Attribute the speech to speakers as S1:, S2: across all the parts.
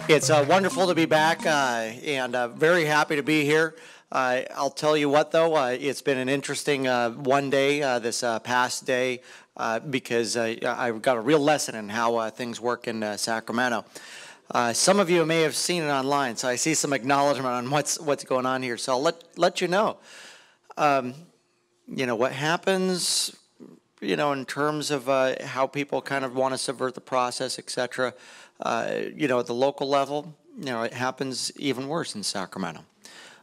S1: It's wonderful to be back and very happy to be here. I'll tell you what, though, it's been an interesting one day this past day because I've got a real lesson in how things work in Sacramento. Some of you may have seen it online, so I see some acknowledgement on what's going on here. So I'll let you know. What happens, in terms of how people kind of want to subvert the process, etc. At the local level, it happens even worse in Sacramento.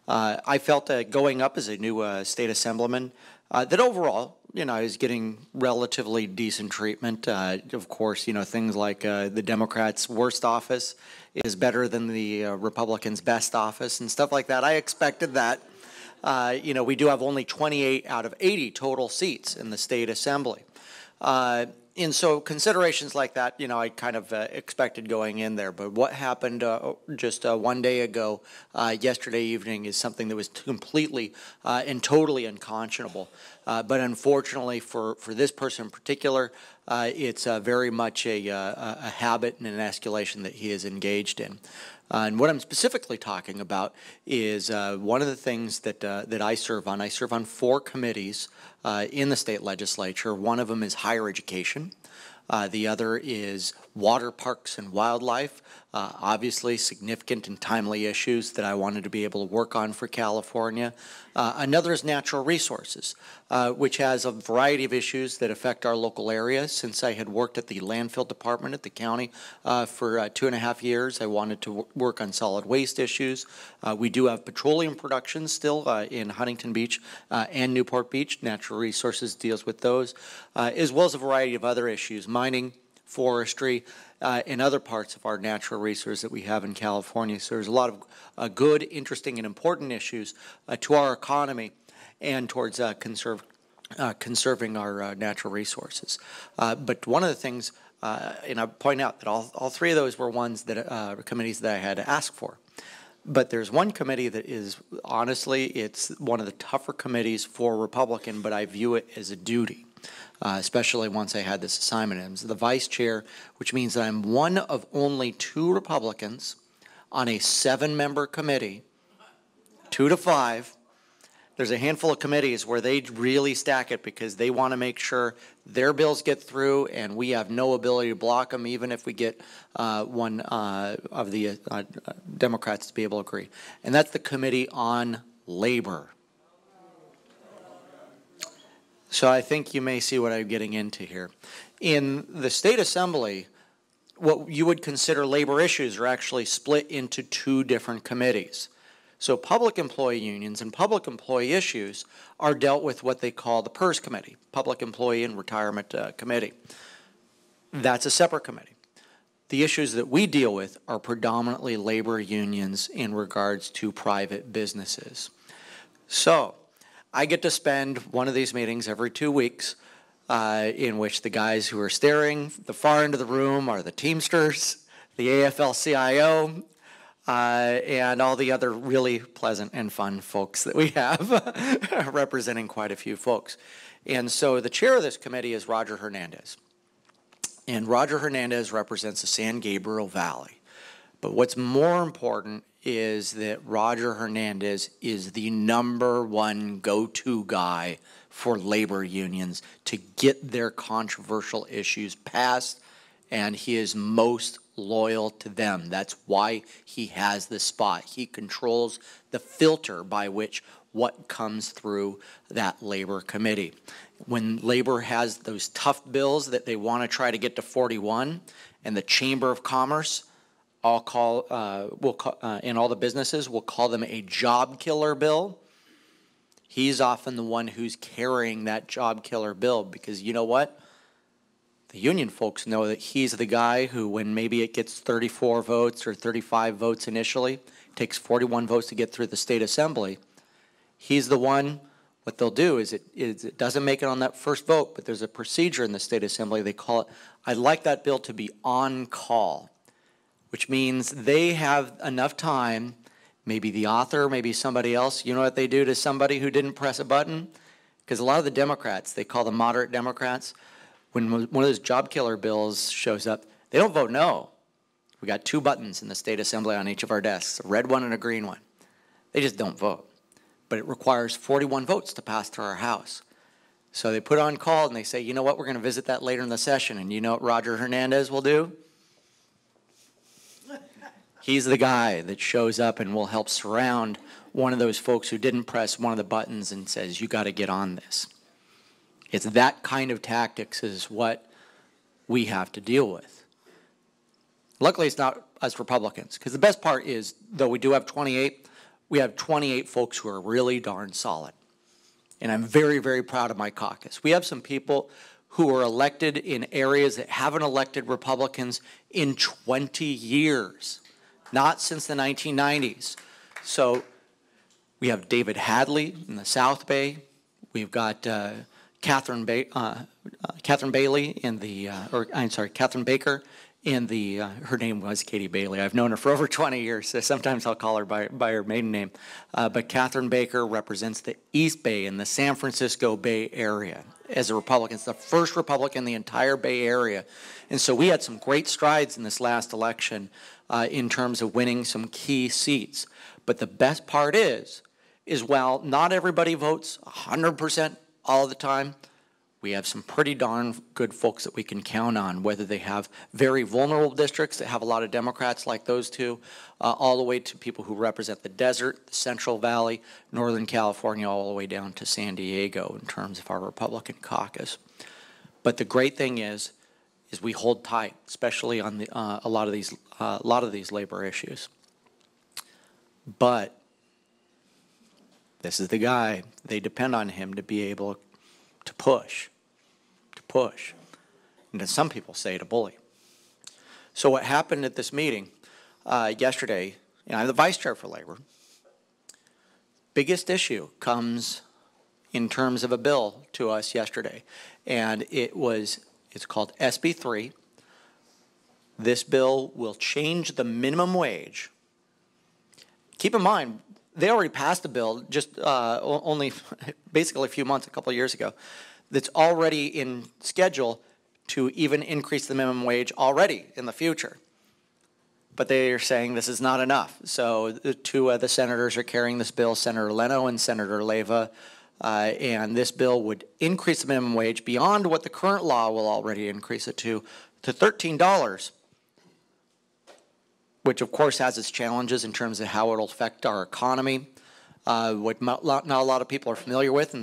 S1: I felt going up as a new state assemblyman that overall, I was getting relatively decent treatment. Of course, things like the Democrats' worst office is better than the Republicans' best office and stuff like that. I expected that. We do have only 28 out of 80 total seats in the state assembly. And so considerations like that, I kind of expected going in there. But what happened just one day ago, yesterday evening, is something that was completely and totally unconscionable. But unfortunately for this person in particular, it's very much a habit and an escalation that he is engaged in. And what I'm specifically talking about is one of the things that I serve on. I serve on 4 committees in the state legislature. One of them is higher education. The other is water, parks, and wildlife. Obviously significant and timely issues that I wanted to be able to work on for California. Another is natural resources, which has a variety of issues that affect our local area. Since I had worked at the landfill department at the county for 2.5 years, I wanted to work on solid waste issues. We do have petroleum production still in Huntington Beach and Newport Beach. Natural resources deals with those, as well as a variety of other issues, mining, forestry, and other parts of our natural resources that we have in California. So there's a lot of good, interesting, and important issues to our economy and towards conserving our natural resources. But one of the things, and I point out that all 3 of those were ones that committees that I had to ask for. But there's one committee that is, honestly, it's one of the tougher committees for Republican, but I view it as a duty. Especially once I had this assignment. I'm the vice chair, which means that I'm one of only 2 Republicans on a 7-member committee, 2 to 5. There's a handful of committees where they really stack it because they want to make sure their bills get through and we have no ability to block them, even if we get one of the Democrats to be able to agree. And that's the Committee on Labor. So I think you may see what I'm getting into here. In the state assembly, what you would consider labor issues are actually split into 2 different committees. So public employee unions and public employee issues are dealt with what they call the PERS committee, Public Employee and Retirement Committee. That's a separate committee. The issues that we deal with are predominantly labor unions in regards to private businesses. So I get to spend one of these meetings every 2 weeks in which the guys who are staring the far end of the room are the Teamsters, the AFL-CIO, and all the other really pleasant and fun folks that we have representing quite a few folks. And so the chair of this committee is Roger Hernandez. And Roger Hernandez represents the San Gabriel Valley. But what's more important is that Roger Hernandez is the #1 go-to guy for labor unions to get their controversial issues passed, and he is most loyal to them. That's why he has this spot. He controls the filter by which what comes through that labor committee. When labor has those tough bills that they want to try to get to 41, and the Chamber of Commerce and all the businesses will call them a job killer bill, he's often the one who's carrying that job killer bill, because you know what? The union folks know that he's the guy who, when maybe it gets 34 votes or 35 votes initially, takes 41 votes to get through the state assembly, he's the one. What they'll do is it doesn't make it on that first vote, but there's a procedure in the state assembly. They call it, I'd like that bill to be on call, which means they have enough time, maybe the author, maybe somebody else. You know what they do to somebody who didn't press a button? Because a lot of the Democrats, they call them moderate Democrats, when one of those job killer bills shows up, they don't vote no. We got 2 buttons in the state assembly on each of our desks, a red one and a green one. They just don't vote. But it requires 41 votes to pass through our House. So they put on call and they say, you know what, we're going to visit that later in the session. And you know what Roger Hernandez will do? He's the guy that shows up and will help surround one of those folks who didn't press one of the buttons and says, you got to get on this. It's that kind of tactics is what we have to deal with. Luckily, it's not us Republicans, because the best part is, though we do have 28, we have 28 folks who are really darn solid. And I'm very, very proud of my caucus. We have some people who are elected in areas that haven't elected Republicans in 20 years, not since the 1990s. So we have David Hadley in the South Bay. We've got Catherine Bailey in the, Catherine Baker in the, her name was Katie Bailey. I've known her for over 20 years, so sometimes I'll call her by her maiden name. But Catherine Baker represents the East Bay and the San Francisco Bay Area as a Republican. It's the first Republican in the entire Bay Area. And so we had some great strides in this last election in terms of winning some key seats. But the best part is while not everybody votes 100% all the time, we have some pretty darn good folks that we can count on, whether they have very vulnerable districts that have a lot of Democrats like those two, all the way to people who represent the desert, the Central Valley, Northern California, all the way down to San Diego in terms of our Republican caucus. But the great thing is we hold tight, especially on the, a lot of these labor issues. But this is the guy. They depend on him to be able to push, and as some people say, to bully. So what happened at this meeting yesterday, I'm the vice chair for labor. Biggest issue comes in terms of a bill to us yesterday, and it's called SB 3. This bill will change the minimum wage. Keep in mind, they already passed a bill just only basically a couple of years ago, that's already in schedule to even increase the minimum wage already in the future. But they are saying this is not enough. So the 2 of the senators are carrying this bill, Senator Leno and Senator Leyva, and this bill would increase the minimum wage beyond what the current law will already increase it to $13. Which of course has its challenges in terms of how it'll affect our economy. What not a lot of people are familiar with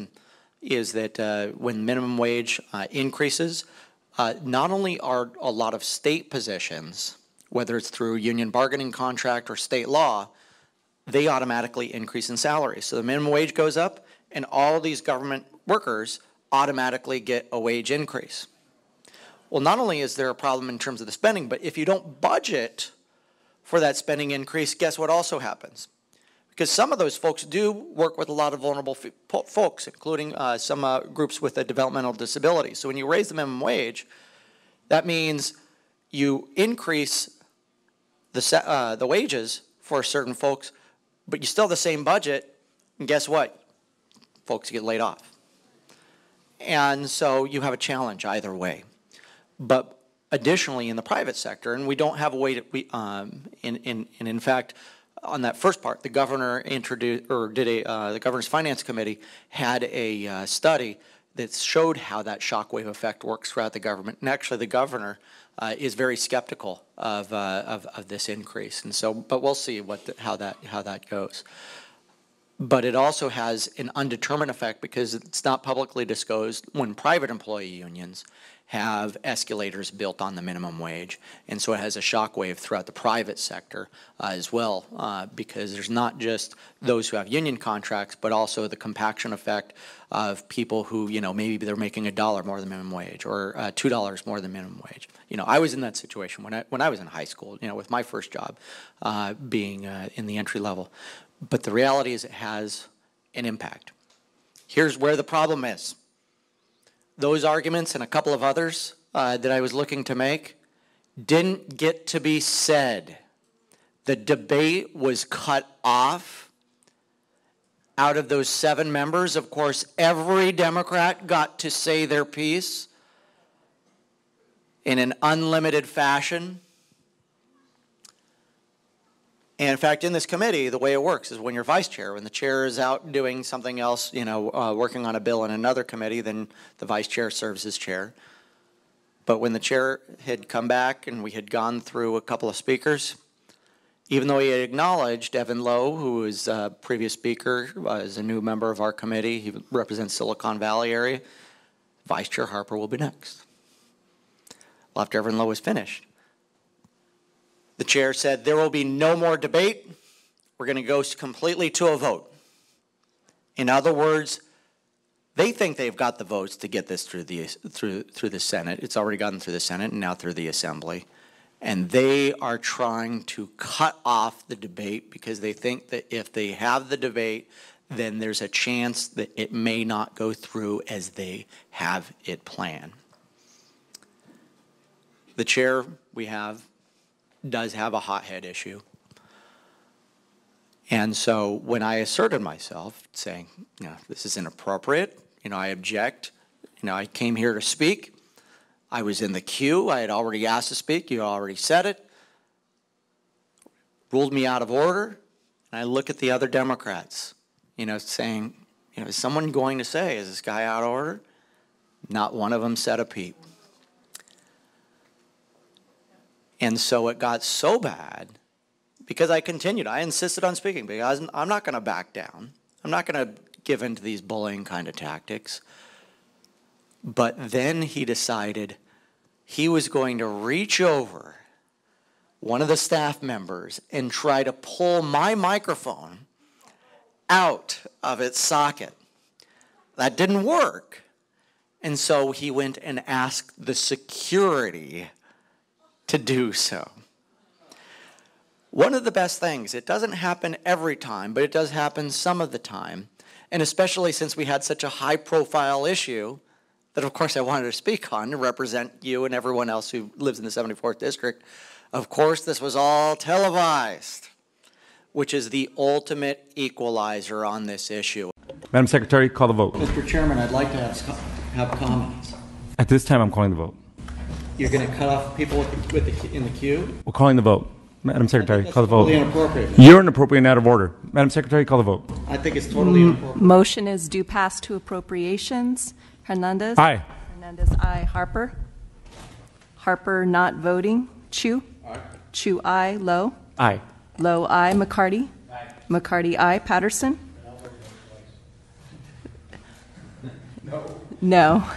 S1: is that when minimum wage increases, not only are a lot of state positions, whether it's through union bargaining contract or state law, they automatically increase in salary. So the minimum wage goes up and all these government workers automatically get a wage increase. Well, not only is there a problem in terms of the spending, but if you don't budget for that spending increase, guess what also happens? Because some of those folks do work with a lot of vulnerable folks, including some groups with a developmental disability. So when you raise the minimum wage, that means you increase the wages for certain folks, but you still have the same budget, and guess what? Folks get laid off. And so you have a challenge either way. But additionally, in the private sector, and we don't have a way to, in fact, on that first part, the governor the governor's finance committee had a study that showed how that shockwave effect works throughout the government. And actually, the governor is very skeptical of this increase. And so, but we'll see how that goes. But it also has an undetermined effect because it's not publicly disclosed when private employee unions have escalators built on the minimum wage. And so it has a shockwave throughout the private sector as well, because there's not just those who have union contracts, but also the compaction effect of people who, maybe they're making $1 more than minimum wage or $2 more than minimum wage. I was in that situation when I was in high school, with my first job being in the entry level. But the reality is it has an impact. Here's where the problem is. Those arguments and a couple of others that I was looking to make didn't get to be said. The debate was cut off. Out of those 7 members, of course, every Democrat got to say their piece in an unlimited fashion. And in fact, in this committee, the way it works is when you're vice chair, when the chair is out doing something else, working on a bill in another committee, then the vice chair serves as chair. But when the chair had come back and we had gone through a couple of speakers, even though he had acknowledged Evan Lowe, who is a previous speaker, is a new member of our committee, he represents Silicon Valley area, Vice Chair Harper will be next. Well, after Evan Lowe was finished, the chair said, there will be no more debate. We're going to go completely to a vote. In other words, they think they've got the votes to get this through the Senate. It's already gotten through the Senate and now through the Assembly. And they are trying to cut off the debate because they think that if they have the debate, then there's a chance that it may not go through as they have it planned. The chair we have does have a hothead issue. And so when I asserted myself, saying, this is inappropriate, I object, I came here to speak, I was in the queue, I had already asked to speak, you already said it, ruled me out of order, and I look at the other Democrats, saying, is someone going to say, is this guy out of order? Not one of them said a peep. And so it got so bad because I continued. I insisted on speaking because I'm not going to back down. I'm not going to give in to these bullying kind of tactics. But then he decided he was going to reach over one of the staff members and try to pull my microphone out of its socket. That didn't work. And so he went and asked the security to do so. One of the best things, it doesn't happen every time, but it does happen some of the time, and especially since we had such a high-profile issue that, of course, I wanted to speak on to represent you and everyone else who lives in the 74th District. Of course, this was all televised, which is the ultimate equalizer on this issue.
S2: Madam Secretary, call the vote.
S1: Mr. Chairman, I'd like to have comments.
S2: At this time, I'm calling the vote.
S1: You're going to cut off people in the queue?
S2: We're calling the vote. Madam Secretary, call the vote.
S1: Totally inappropriate.
S2: You're inappropriate and out of order. Madam Secretary, call the vote.
S1: I think it's totally inappropriate.
S3: Motion is due pass to appropriations. Hernandez?
S2: Aye.
S3: Hernandez, aye. Harper? Harper not voting. Chu? Aye. Chu, aye. Lowe?
S2: Aye.
S3: Lowe, aye. McCarty? Aye. McCarty, aye. Patterson? No.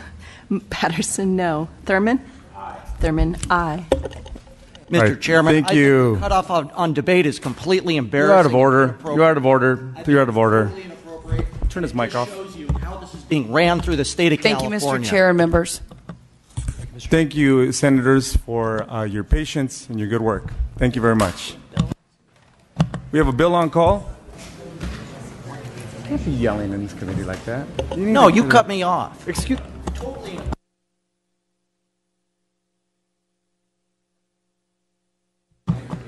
S3: Patterson, no. Thurman? Aye. Thurman, aye.
S1: Mr.
S2: Right.
S1: Chairman,
S2: Thank
S1: I
S2: you.
S1: think the cutoff on debate is completely embarrassing.
S2: You're out of order. You're out of order. You're out of order.
S1: Totally inappropriate.
S2: Turn his mic off.
S1: It shows you how this is being ran through the state of
S4: Thank you,
S1: California.
S4: Mr. Chair and members.
S2: Thank you, Senators, for your patience and your good work. Thank you very much. We have a bill on call. You can't be yelling in this committee like that.
S1: No, you cut me off.
S2: Excuse.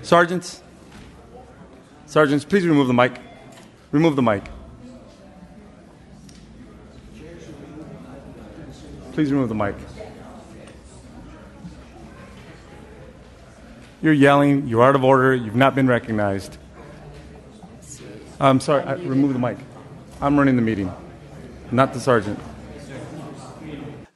S2: Sergeants, please remove the mic. Remove the mic. Please remove the mic. You're yelling. You're out of order. You've not been recognized. I'm sorry. Remove the mic. I'm running the meeting, not the sergeant.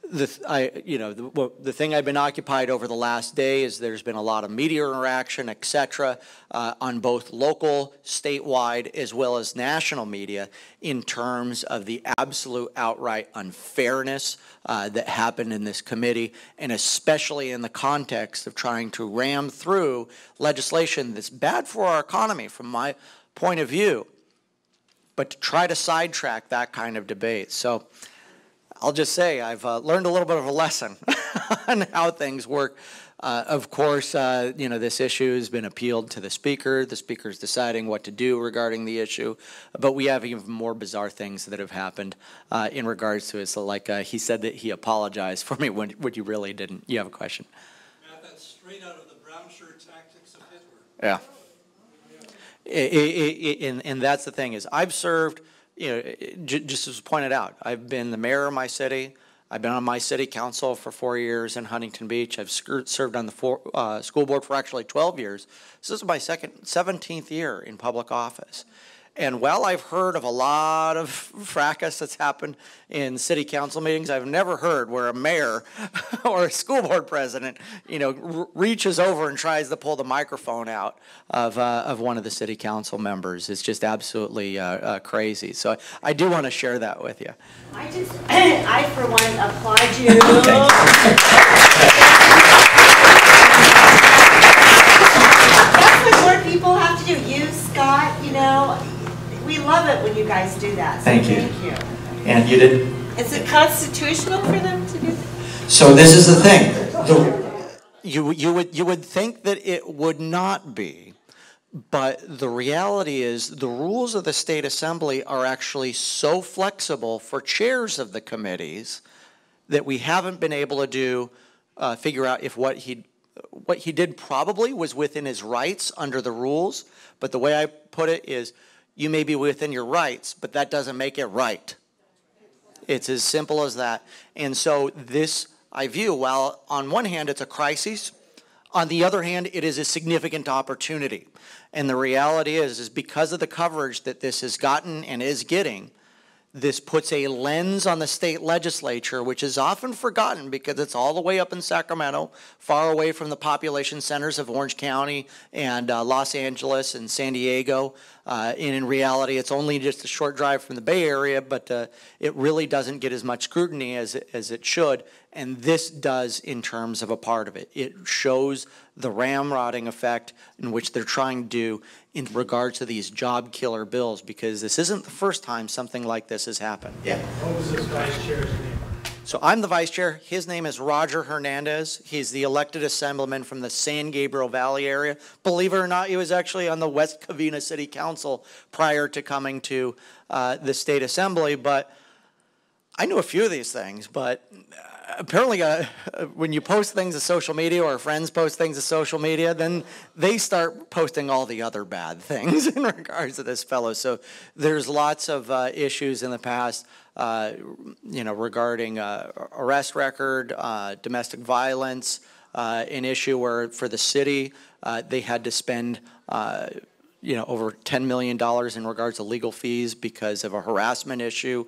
S1: The thing I've been occupied over the last day is there's been a lot of media interaction, et cetera, on both local, statewide, as well as national media in terms of the absolute outright unfairness that happened in this committee, and especially in the context of trying to ram through legislation that's bad for our economy from my point of view, but to try to sidetrack that kind of debate. So I'll just say I've learned a little bit of a lesson on how things work. Of course, this issue has been appealed to the Speaker. The Speaker's deciding what to do regarding the issue. But we have even more bizarre things that have happened in regards to it. So like he said that he apologized for me when you really didn't. You have a question?
S5: Matt, that's straight out of the brown shirt tactics of Hitler.
S1: Yeah. And that's the thing is I've served, just as pointed out, I've been the mayor of my city. I've been on my city council for 4 years in Huntington Beach. I've served on the school board for actually 12 years. This is my 17th year in public office. And while I've heard of a lot of fracas that's happened in city council meetings, I've never heard where a mayor or a school board president, reaches over and tries to pull the microphone out of one of the city council members. It's just absolutely crazy. So I do want to share that with you.
S4: I for one applaud you. That's what more people have to do. You, Scott, we love it when you guys do that. So thank you.
S1: And you did.
S4: Is it constitutional for them to do that?
S1: So this is the thing. You would think that it would not be, but the reality is the rules of the state assembly are actually so flexible for chairs of the committees that we haven't been able to figure out if what he did probably was within his rights under the rules. But the way I put it is, you may be within your rights, but that doesn't make it right. It's as simple as that. And so this, I view, while on one hand it's a crisis, on the other hand it is a significant opportunity. And the reality is because of the coverage that this has gotten and is getting, this puts a lens on the state legislature, which is often forgotten because it's all the way up in Sacramento, far away from the population centers of Orange County and Los Angeles and San Diego. And in reality, it's only just a short drive from the Bay Area, but it really doesn't get as much scrutiny as it should. And this does in terms of a part of it. It shows the ramrodding effect in which they're trying to do in regards to these job killer bills, because this isn't the first time something like this has happened. Yeah.
S5: What was this vice chair's name?
S1: So I'm the vice chair. His name is Roger Hernandez. He's the elected assemblyman from the San Gabriel Valley area. Believe it or not, he was actually on the West Covina City Council prior to coming to the state assembly. But I knew a few of these things, but apparently when you post things to social media or friends post things to social media, then they start posting all the other bad things in regards to this fellow. So there's lots of issues in the past, regarding arrest record, domestic violence, an issue where for the city they had to spend over $10 million in regards to legal fees because of a harassment issue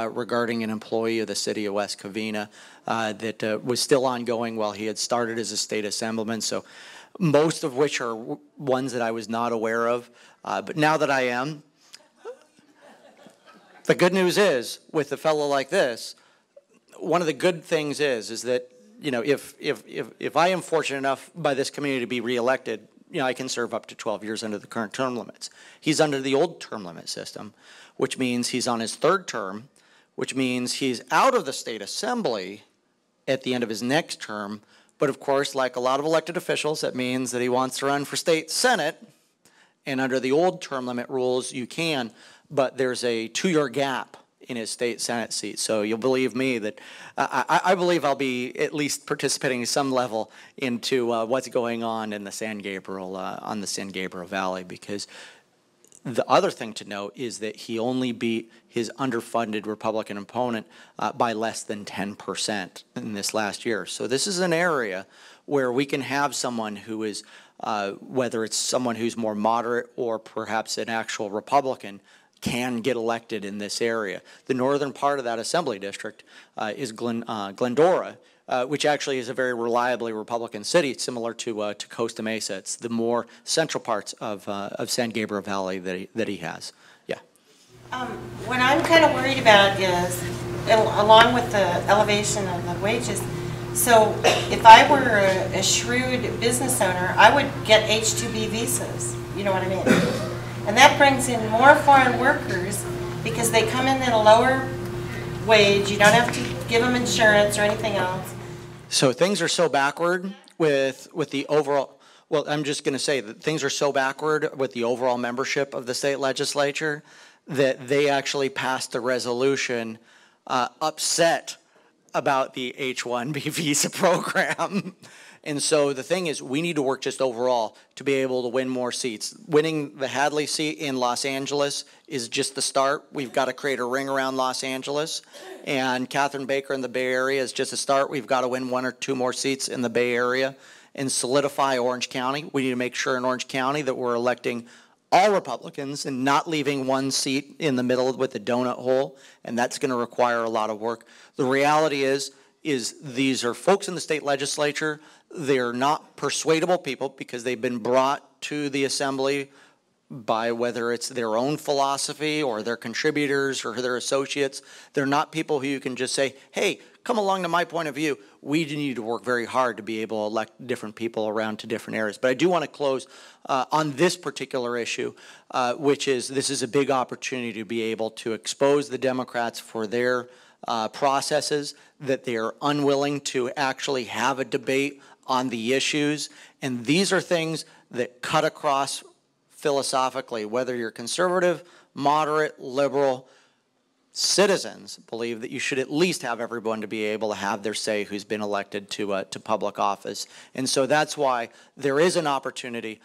S1: regarding an employee of the city of West Covina that was still ongoing while he had started as a state assemblyman. So most of which are ones that I was not aware of. But now that I am, the good news is with a fellow like this, one of the good things is that, if I am fortunate enough by this community to be reelected, I can serve up to 12 years under the current term limits. He's under the old term limit system, which means he's on his third term, which means he's out of the state assembly at the end of his next term. But of course, like a lot of elected officials, that means that he wants to run for state senate. And under the old term limit rules, you can, but there's a 2-year gap in his state senate seat. So you'll believe me that I believe I'll be at least participating at some level into what's going on in the San Gabriel, on the San Gabriel Valley, because the other thing to note is that he only beat his underfunded Republican opponent by less than 10% in this last year. So this is an area where we can have someone who is, whether it's someone who's more moderate or perhaps an actual Republican, can get elected in this area. The northern part of that assembly district is Glendora, which actually is a very reliably Republican city, similar to Costa Mesa. It's the more central parts of San Gabriel Valley that he has. Yeah.
S4: What I'm kind of worried about is, along with the elevation of the wages, so if I were a shrewd business owner, I would get H-2B visas. You know what I mean? And that brings in more foreign workers because they come in at a lower wage. You don't have to give them insurance or anything else.
S1: So things are so backward with the overall, well, I'm just going to say that things are so backward with the overall membership of the state legislature that they actually passed a resolution upset about the H-1B visa program. And so the thing is, we need to work just overall to be able to win more seats. Winning the Hadley seat in Los Angeles is just the start. We've got to create a ring around Los Angeles. And Catherine Baker in the Bay Area is just a start. We've got to win 1 or 2 more seats in the Bay Area and solidify Orange County. We need to make sure in Orange County that we're electing all Republicans and not leaving one seat in the middle with the donut hole, and that's going to require a lot of work. The reality is these are folks in the state legislature. They're not persuadable people because they've been brought to the assembly by whether it's their own philosophy or their contributors or their associates. They're not people who you can just say, hey, come along to my point of view. We need to work very hard to be able to elect different people around to different areas. But I do want to close on this particular issue, which is this is a big opportunity to be able to expose the Democrats for their processes, that they are unwilling to actually have a debate on the issues. And these are things that cut across philosophically, whether you're conservative, moderate, liberal. Citizens believe that you should at least have everyone to be able to have their say who's been elected to public office. And so that's why there is an opportunity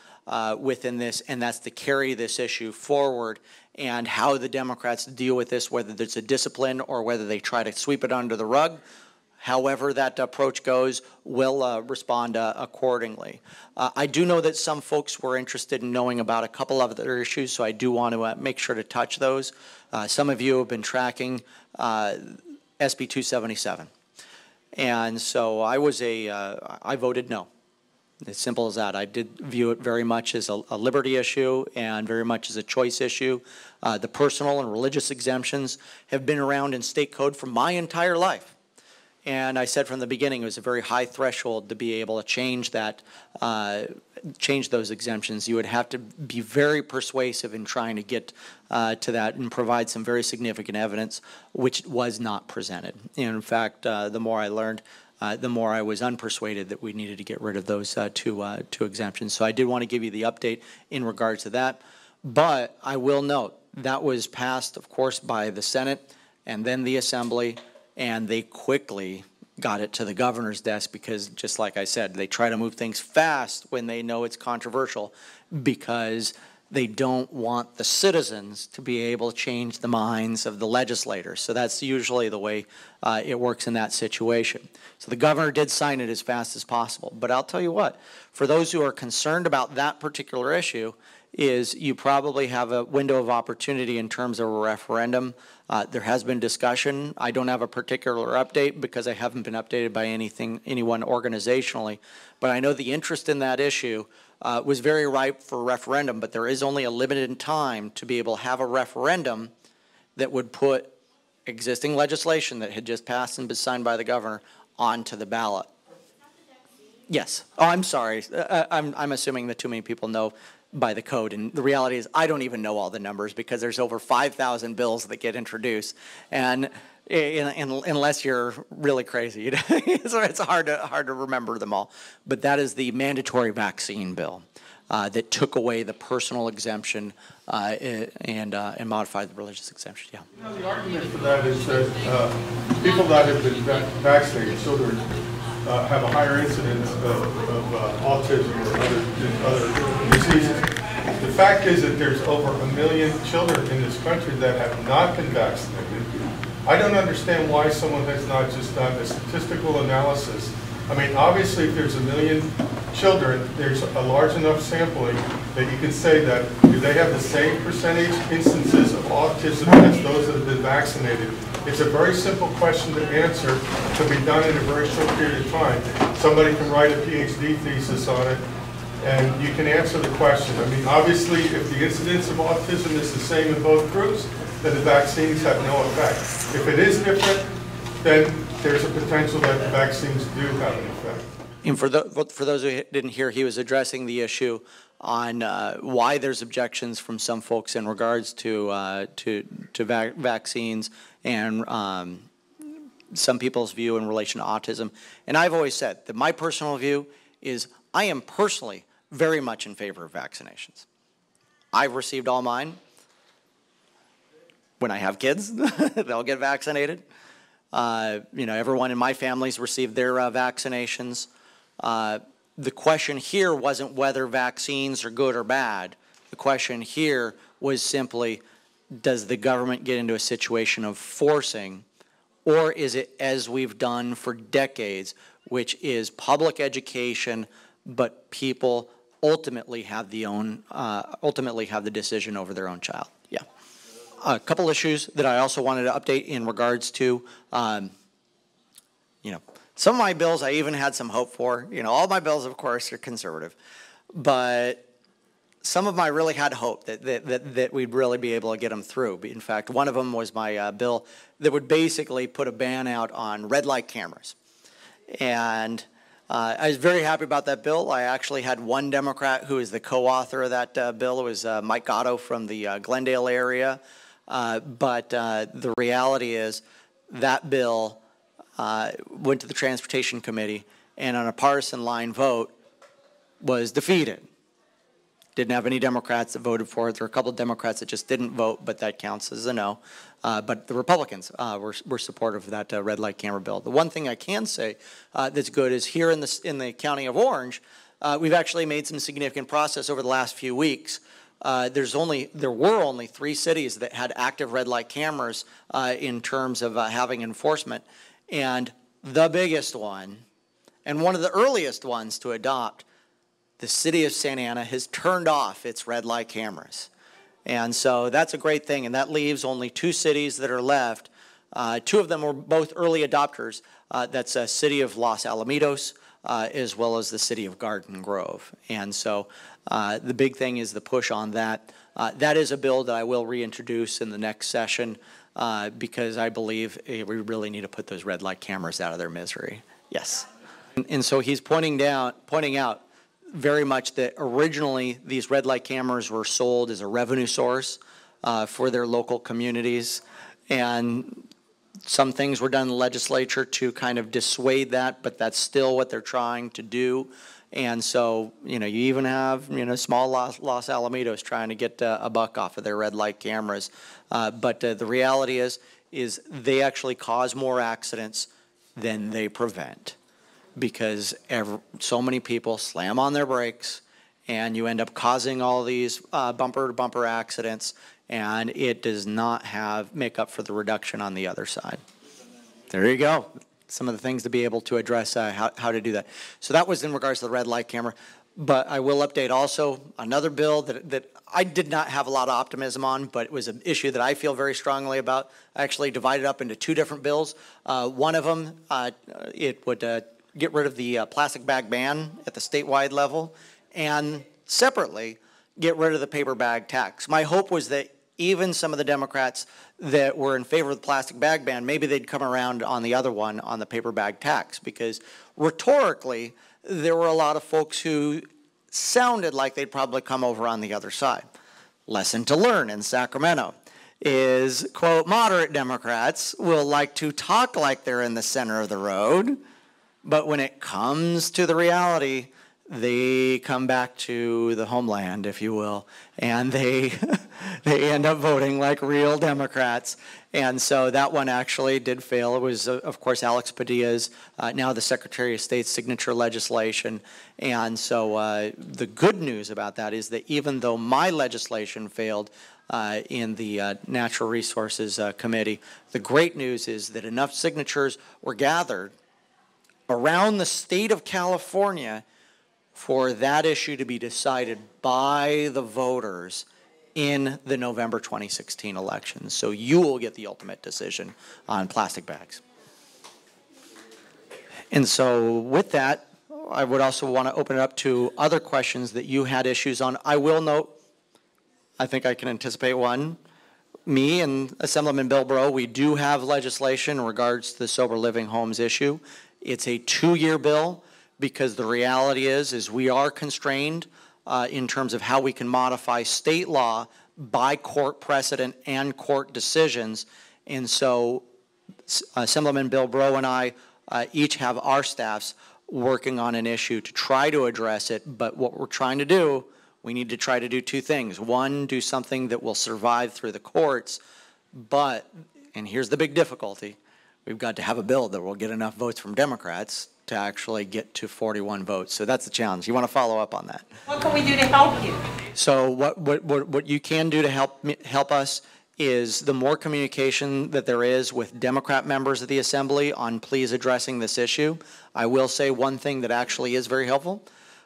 S1: within this, and that's to carry this issue forward. And how the Democrats deal with this, whether there's a discipline or whether they try to sweep it under the rug, however that approach goes, we'll respond accordingly. I do know that some folks were interested in knowing about a couple of other issues, so I do want to make sure to touch those. Some of you have been tracking SB 277. And so I voted no. As simple as that. I did view it very much as a liberty issue and very much as a choice issue. The personal and religious exemptions have been around in state code for my entire life. And I said from the beginning it was a very high threshold to be able to change that, change those exemptions. You would have to be very persuasive in trying to get to that and provide some very significant evidence, which was not presented. And in fact, the more I learned, the more I was unpersuaded that we needed to get rid of those two exemptions. So I did want to give you the update in regards to that. But I will note that was passed, of course, by the Senate and then the Assembly, and they quickly got it to the governor's desk because, just like I said, they try to move things fast when they know it's controversial because they don't want the citizens to be able to change the minds of the legislators. So that's usually the way it works in that situation. So the governor did sign it as fast as possible. But I'll tell you what, for those who are concerned about that particular issue, is you probably have a window of opportunity in terms of a referendum. There has been discussion. I don't have a particular update because I haven't been updated by anyone organizationally. But I know the interest in that issue was very ripe for a referendum, but there is only a limited time to be able to have a referendum that would put existing legislation that had just passed and been signed by the governor onto the ballot. Yes. Oh, I'm sorry. I'm assuming that too many people know by the code, and the reality is I don't even know all the numbers because there's over 5,000 bills that get introduced, and unless you're really crazy, it's hard to remember them all. But that is the mandatory vaccine bill that took away the personal exemption and modified the religious exemption. Yeah.
S6: You know, the argument for that is that people that have been vaccinated, children, have a higher incidence of autism or other diseases. The fact is that there's over 1 million children in this country that have not been vaccinated. I don't understand why someone has not just done a statistical analysis. I mean, obviously, if there's 1 million children, there's a large enough sampling that you can say that do they have the same percentage instances of autism as those that have been vaccinated? It's a very simple question to answer, to be done in a very short period of time. Somebody can write a PhD thesis on it, and you can answer the question. I mean, obviously, if the incidence of autism is the same in both groups, then the vaccines have no effect. If it is different, then there's a potential that the vaccines do have an effect.
S1: And for those who didn't hear, he was addressing the issue on why there's objections from some folks in regards to vaccines and some people's view in relation to autism. And I've always said that my personal view is I am personally very much in favor of vaccinations. I've received all mine. When I have kids, they'll get vaccinated. You know, everyone in my family's received their vaccinations. the question here wasn't whether vaccines are good or bad. The question here was simply, does the government get into a situation of forcing, or is it as we've done for decades, which is public education, but people ultimately have the decision over their own child? Yeah. A couple issues that I also wanted to update in regards to, some of my bills I even had some hope for. All my bills, of course, are conservative, but some of them I really had hope that we'd really be able to get them through. In fact, one of them was my bill that would basically put a ban out on red light cameras. And I was very happy about that bill. I actually had one Democrat who is the co-author of that bill. It was Mike Gatto from the Glendale area. But the reality is that bill went to the Transportation Committee, and on a partisan line vote was defeated. Didn't have any Democrats that voted for it. There were a couple of Democrats that just didn't vote, but that counts as a no. But the Republicans were supportive of that red light camera bill. The one thing I can say that's good is here in the county of Orange, we've actually made some significant progress over the last few weeks. There were only 3 cities that had active red light cameras in terms of having enforcement. And the biggest one, and one of the earliest ones to adopt, the city of Santa Ana has turned off its red light cameras. And so that's a great thing, and that leaves only 2 cities that are left. 2 of them were both early adopters. That's the city of Los Alamitos, as well as the city of Garden Grove. And so the big thing is the push on that. That is a bill that I will reintroduce in the next session because I believe we really need to put those red light cameras out of their misery. Yes. And so he's pointing out very much that originally these red light cameras were sold as a revenue source for their local communities. And some things were done in the legislature to kind of dissuade that, but that's still what they're trying to do. And so, you even have, small Los Alamitos trying to get a buck off of their red light cameras. But the reality is they actually cause more accidents than they prevent because so many people slam on their brakes and you end up causing all these bumper-to-bumper accidents, and it does not make up for the reduction on the other side. There you go. Some of the things to be able to address how to do that. So that was in regards to the red light camera. But I will update also another bill that I did not have a lot of optimism on, but it was an issue that I feel very strongly about. I actually divided up into 2 different bills. One of them, it would get rid of the plastic bag ban at the statewide level, and separately get rid of the paper bag tax. My hope was that even some of the Democrats that were in favor of the plastic bag ban, maybe they'd come around on the other one, on the paper bag tax, because rhetorically, there were a lot of folks who sounded like they'd probably come over on the other side. Lesson to learn in Sacramento is, quote, moderate Democrats will like to talk like they're in the center of the road, but when it comes to the reality, they come back to the homeland, if you will, and they end up voting like real Democrats. And so that one actually did fail. It was, of course, Alex Padilla's, now the Secretary of State's signature legislation. And so the good news about that is that even though my legislation failed in the Natural Resources Committee, the great news is that enough signatures were gathered around the state of California for that issue to be decided by the voters in the November 2016 elections. So you will get the ultimate decision on plastic bags. And so with that, I would also want to open it up to other questions that you had issues on. I will note, I think I can anticipate one. Me and Assemblyman Bill Breaux, we do have legislation in regards to the sober living homes issue. It's a 2-year bill, because the reality is we are constrained in terms of how we can modify state law by court precedent and court decisions. And so Assemblyman Bill Breaux and I each have our staffs working on an issue to try to address it. But what we're trying to do, we need to try to do 2 things. One, do something that will survive through the courts. But, and here's the big difficulty, we've got to have a bill that will get enough votes from Democrats to actually get to 41 votes. So that's the challenge. You want to follow up on that.
S4: What can we do to help you?
S1: So what you can do to help us is the more communication that there is with Democrat members of the Assembly on please addressing this issue. I will say one thing that actually is very helpful.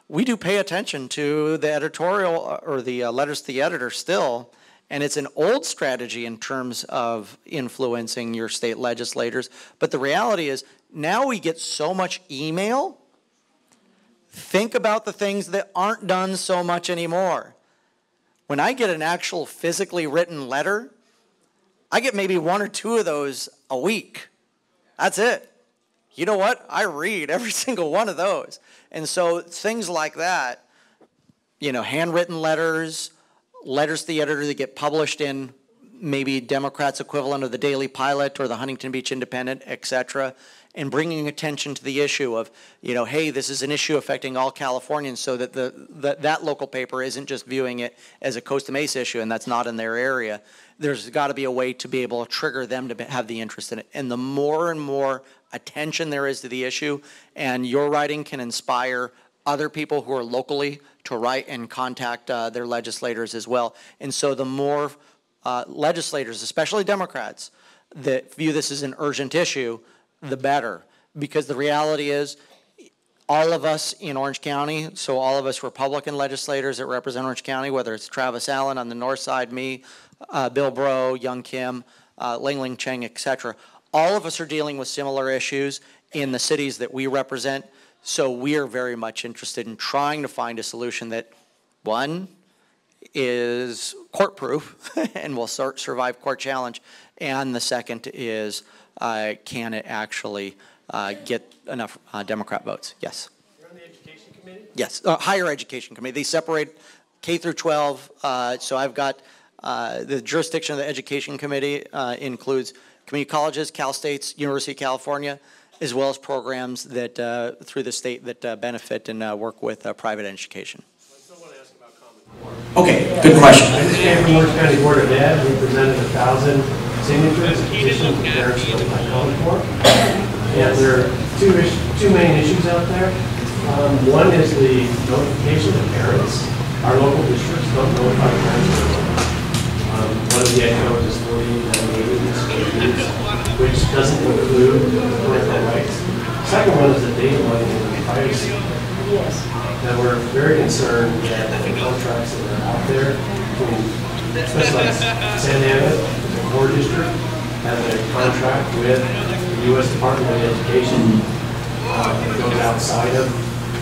S1: We do pay attention to the editorial or the letters to the editor still, and it's an old strategy in terms of influencing your state legislators. But the reality is now we get so much email. Think about the things that aren't done so much anymore. When I get an actual physically written letter, I get maybe 1 or 2 of those a week. That's it. You know what? I read every single one of those. And so things like that, you know, handwritten letters, letters to the editor that get published in maybe Democrats' equivalent of the Daily Pilot or the Huntington Beach Independent, et cetera, and bringing attention to the issue of, you know, hey, this is an issue affecting all Californians, so that that local paper isn't just viewing it as a Costa Mesa issue and that's not in their area. There's got to be a way to be able to trigger them to have the interest in it. And the more and more attention there is to the issue, and your writing can inspire other people who are locally to write and contact their legislators as well. And so the more legislators, especially Democrats, that view this as an urgent issue, the better. Because the reality is, all of us in Orange County, so all of us Republican legislators that represent Orange County, whether it's Travis Allen on the north side, me, Bill Bro, Young Kim, Ling Ling Cheng, et cetera, all of us are dealing with similar issues in the cities that we represent. So we are very much interested in trying to find a solution that, one, is court-proof and will survive court challenge, and the second is, can it actually get enough Democrat votes? Yes.
S7: You're on the Education Committee?
S1: Yes, Higher Education Committee. They separate K through 12. So I've got the jurisdiction of the Education Committee includes community colleges, Cal States, University of California, as well as programs that through the state that benefit and work with private education.
S7: I still want to ask about Common Core.
S1: Okay, good question.
S7: I just came from Orange County Board of Ed. We presented 1,000 signatures petition for parents to apply Common Core. And there are two main issues out there. One is the notification of parents. Our local districts don't notify parents. One of the echoes is 40 which doesn't include parental rights. The second one is the data mining and privacy.
S4: Yes.
S7: And we're very concerned that the contracts that are out there, especially like Santa Ana, the core district, has a contract with the U.S. Department of Education that goes outside of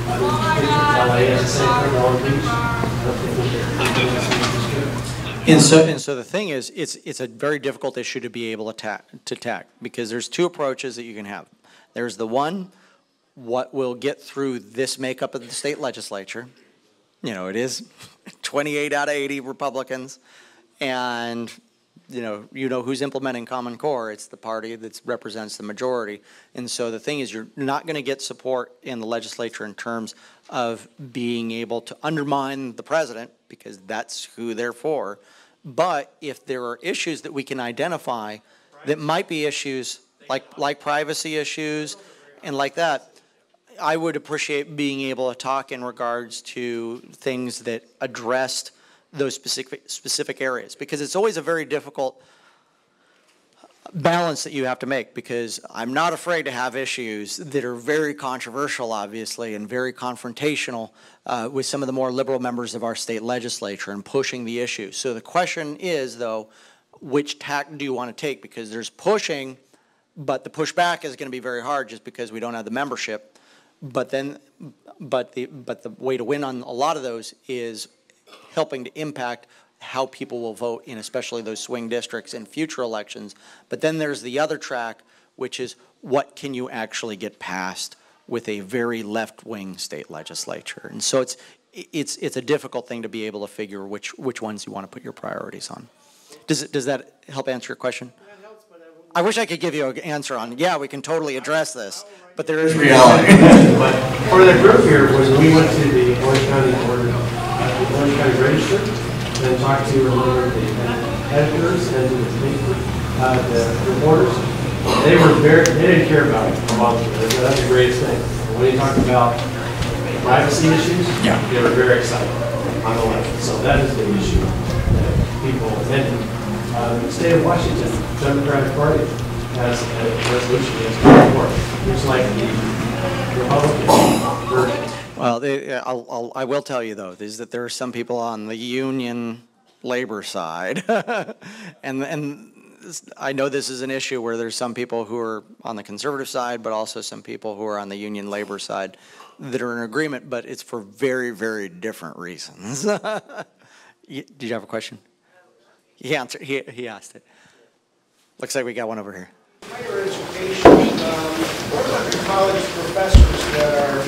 S7: LA as the same for Long Beach. I don't think we can.
S1: And so the thing is, it's a very difficult issue to be able to tackle because there's two approaches that you can have. There's the one, what will get through this makeup of the state legislature. You know, it is 28 out of 80 Republicans, and you know who's implementing Common Core. It's the party that represents the majority. And so the thing is, you're not going to get support in the legislature in terms of being able to undermine the president, because that's who they're for. But if there are issues that we can identify that might be issues like privacy issues and like that, I would appreciate being able to talk in regards to things that addressed those specific areas, because it's always a very difficult balance that you have to make, because I'm not afraid to have issues that are very controversial, obviously, and very confrontational with some of the more liberal members of our state legislature and pushing the issue. So the question is, though, which tack do you want to take? Because there's pushing, but the pushback is going to be very hard just because we don't have the membership. But the way to win on a lot of those is helping to impact how people will vote in especially those swing districts in future elections. But then there's the other track, which is what can you actually get passed with a very left-wing state legislature. And so it's a difficult thing to be able to figure which ones you want to put your priorities on. Does that help answer your question?
S7: That helps, but
S1: I wish I could give you an answer on, yeah, we can totally address this, but there is reality.
S7: But for the group here, was we went to the Orange County Board, the Orange County Register, and talked to a number of the editors and the reporters. They didn't care about it. That's the greatest thing. when you talk about privacy issues, they were very excited on the left. So that is the issue that people, and the state of Washington, Democratic Party, has a resolution against court, just like the Republican version.
S1: Well, I will tell you, though, is that there are some people on the union labor side, and I know this is an issue where there's some people who are on the conservative side, but also some people who are on the union labor side that are in agreement, but it's for very, very different reasons. Did you have a question? He answered. He asked it. Looks like we got one over here.
S8: Higher education, what about the college professors that are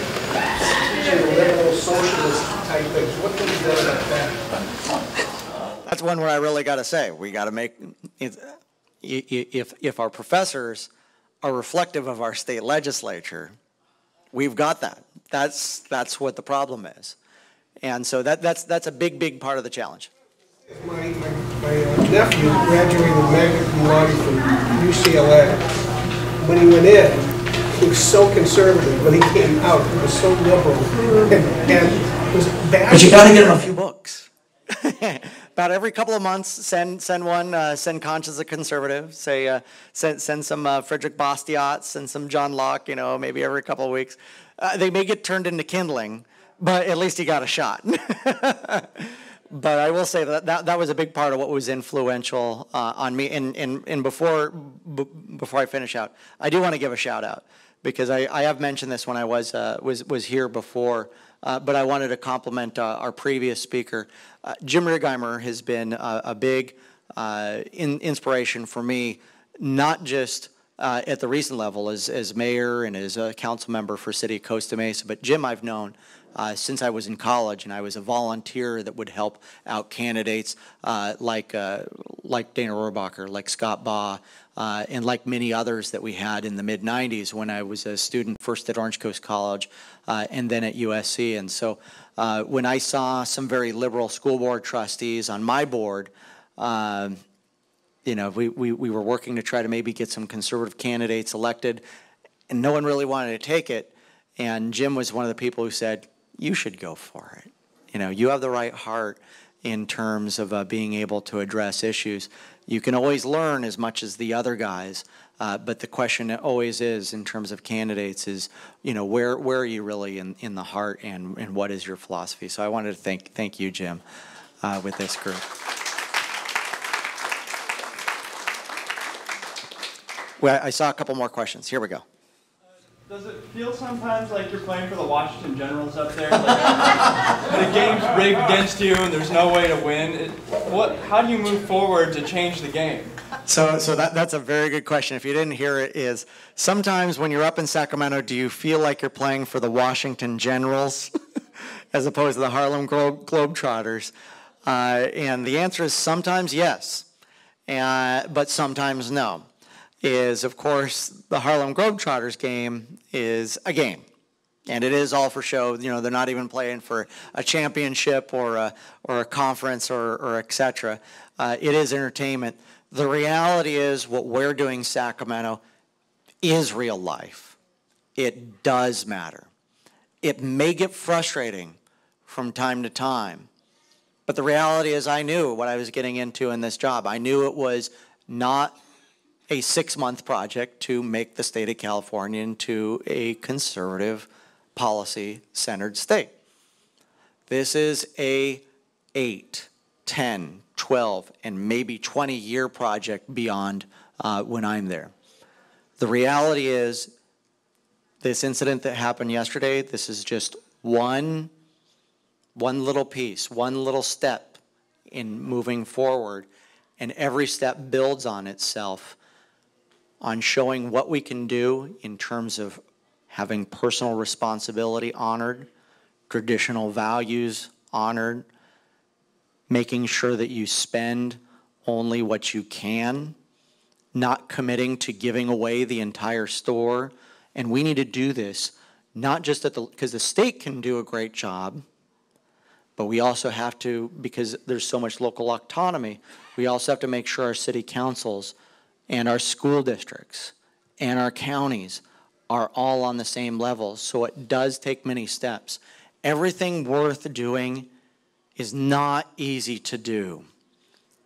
S8: teaching liberal socialist type things? What can be done about that?
S1: That's one where I really got to say, we got to make, if our professors are reflective of our state legislature, we've got that. That's what the problem is. And so that's a big, big part of the challenge.
S8: My nephew graduated magna cum laude from UCLA. When he went in, he was so conservative. When he came out, he was so liberal and was bad.
S1: But you got to get him a few books. About every couple of months, send one. Send Conscience a Conservative. Say send some Frederick Bastiat, send some John Locke. You know, maybe every couple of weeks. They may get turned into kindling, but at least he got a shot. But I will say that was a big part of what was influential on me. And before I finish out, I do want to give a shout out because I have mentioned this when I was here before. But I wanted to compliment our previous speaker. Jim Righeimer has been a big inspiration for me, not just at the recent level as mayor and as a council member for City of Costa Mesa, but Jim I've known since I was in college, and I was a volunteer that would help out candidates like Dana Rohrabacher, like Scott Baugh, and like many others that we had in the mid-'90s when I was a student, first at Orange Coast College and then at USC. And so when I saw some very liberal school board trustees on my board, you know, we were working to try to maybe get some conservative candidates elected, and no one really wanted to take it. And Jim was one of the people who said, you should go for it. You know, you have the right heart in terms of being able to address issues. You can always learn as much as the other guys, but the question always is, in terms of candidates, is, you know, where are you really in the heart, and what is your philosophy? So I wanted to thank you, Jim, with this group. Well, I saw a couple more questions. Here we go.
S9: Does it feel sometimes like you're playing for the Washington Generals up there? Like, the game's rigged against you and there's no way to win. How do you move forward to change the game?
S1: So that's a very good question. If you didn't hear it, is sometimes when you're up in Sacramento, do you feel like you're playing for the Washington Generals as opposed to the Harlem Globetrotters? And the answer is sometimes yes, but sometimes no. Is, of course, the Harlem Globetrotters game is a game. And it is all for show. You know, they're not even playing for a championship or a conference or et cetera. It is entertainment. The reality is what we're doing in Sacramento is real life. It does matter. It may get frustrating from time to time. But the reality is I knew what I was getting into in this job. I knew it was not a 6-month project to make the state of California into a conservative, policy-centered state. This is a 8, 10, 12, and maybe 20-year project beyond when I'm there. The reality is this incident that happened yesterday, this is just one little piece, one little step in moving forward, and every step builds on itself on showing what we can do in terms of having personal responsibility honored, traditional values honored, making sure that you spend only what you can, not committing to giving away the entire store. And we need to do this not just because the state can do a great job, but we also have to, because there's so much local autonomy, we also have to make sure our city councils and our school districts and our counties are all on the same level. So it does take many steps. Everything worth doing is not easy to do.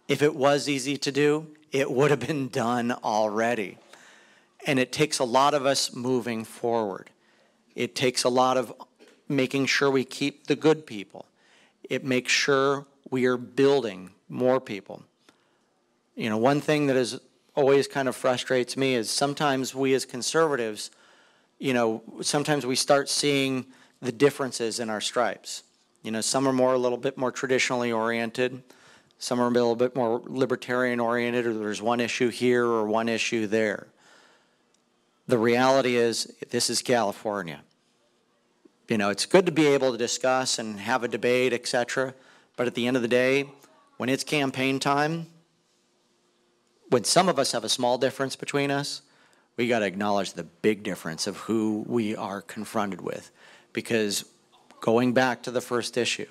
S1: If it was easy to do, it would have been done already. And it takes a lot of us moving forward. It takes a lot of making sure we keep the good people. It makes sure we are building more people. You know, one thing that is always kind of frustrates me is sometimes we as conservatives, you know, sometimes we start seeing the differences in our stripes. You know, some are a little bit more traditionally oriented. Some are a little bit more libertarian oriented, or there's one issue here or one issue there. The reality is, this is California. You know, it's good to be able to discuss and have a debate, etc. But at the end of the day, when it's campaign time, when some of us have a small difference between us, we got to acknowledge the big difference of who we are confronted with. Because going back to the first issue,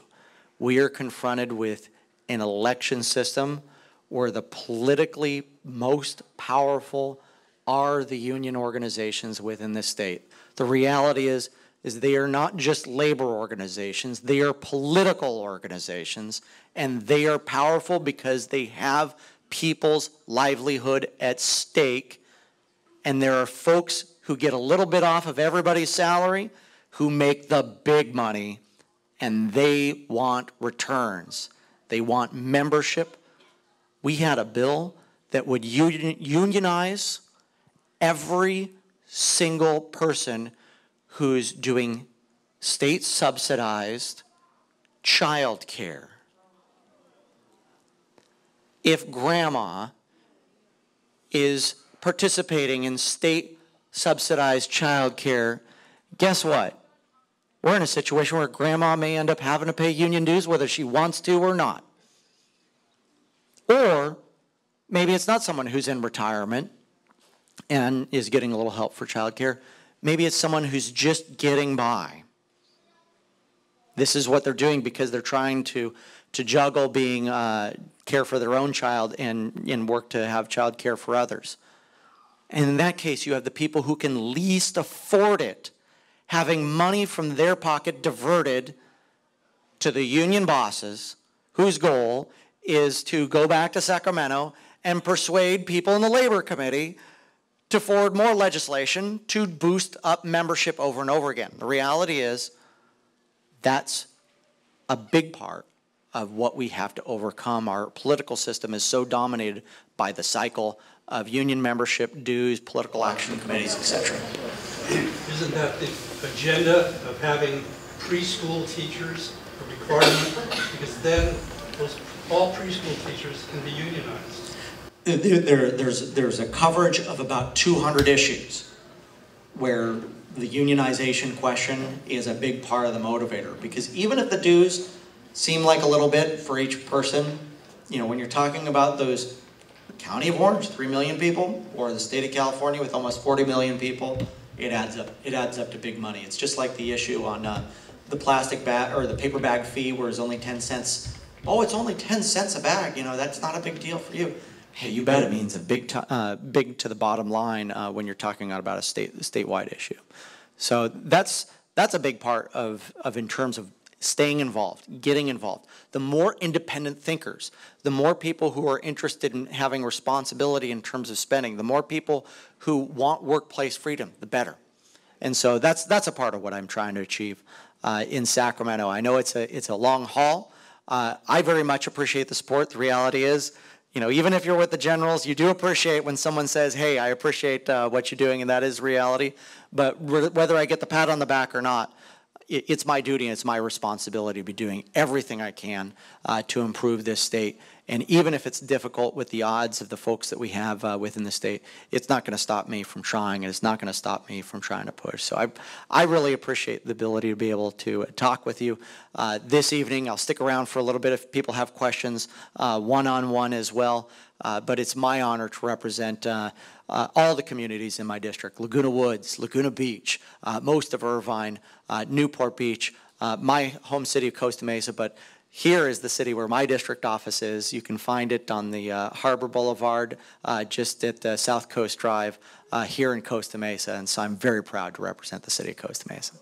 S1: we are confronted with an election system where the politically most powerful are the union organizations within the state. The reality is they are not just labor organizations, they are political organizations, and they are powerful because they have people's livelihood at stake. And there are folks who get a little bit off of everybody's salary who make the big money, and they want returns. They want membership. We had a bill that would unionize every single person who's doing state-subsidized child care. If grandma is participating in state-subsidized child care, guess what? We're in a situation where grandma may end up having to pay union dues whether she wants to or not. Or maybe it's not someone who's in retirement and is getting a little help for child care. Maybe it's someone who's just getting by. This is what they're doing because they're trying to juggle being care for their own child and work to have child care for others. And in that case, you have the people who can least afford it, having money from their pocket diverted to the union bosses, whose goal is to go back to Sacramento and persuade people in the Labor Committee to forward more legislation to boost up membership over and over again. The reality is that's a big part of what we have to overcome. Our political system is so dominated by the cycle of union membership, dues, political action committees, etc.
S5: Isn't that the agenda of having preschool teachers a requirement? Because then all preschool teachers can be unionized.
S1: There's a coverage of about 200 issues where the unionization question is a big part of the motivator. Because even if the dues seem like a little bit for each person, you know, when you're talking about those County of Orange, 3 million people, or the state of California with almost 40 million people, it adds up. It adds up to big money. It's just like the issue on the plastic bag or the paper bag fee, where it's only 10 cents. Oh, it's only 10 cents a bag. You know, that's not a big deal for you. Hey, you bet it means a big to the bottom line when you're talking about a statewide issue. So that's a big part of in terms of staying involved, getting involved. The more independent thinkers, the more people who are interested in having responsibility in terms of spending, the more people who want workplace freedom, the better. And so that's a part of what I'm trying to achieve in Sacramento. I know it's a long haul. I very much appreciate the support. The reality is, you know, even if you're with the generals, you do appreciate when someone says, hey, I appreciate what you're doing, and that is reality. But whether I get the pat on the back or not, it's my duty and it's my responsibility to be doing everything I can to improve this state. And even if it's difficult with the odds of the folks that we have within the state, it's not going to stop me from trying, and it's not going to stop me from trying to push. So I really appreciate the ability to be able to talk with you this evening. I'll stick around for a little bit if people have questions, one-on-one as well. But it's my honor to represent all the communities in my district: Laguna Woods, Laguna Beach, most of Irvine, Newport Beach, my home city of Costa Mesa, but here is the city where my district office is. You can find it on the Harbor Boulevard, just at South Coast Drive. here in Costa Mesa, and so I'm very proud to represent the city of Costa Mesa.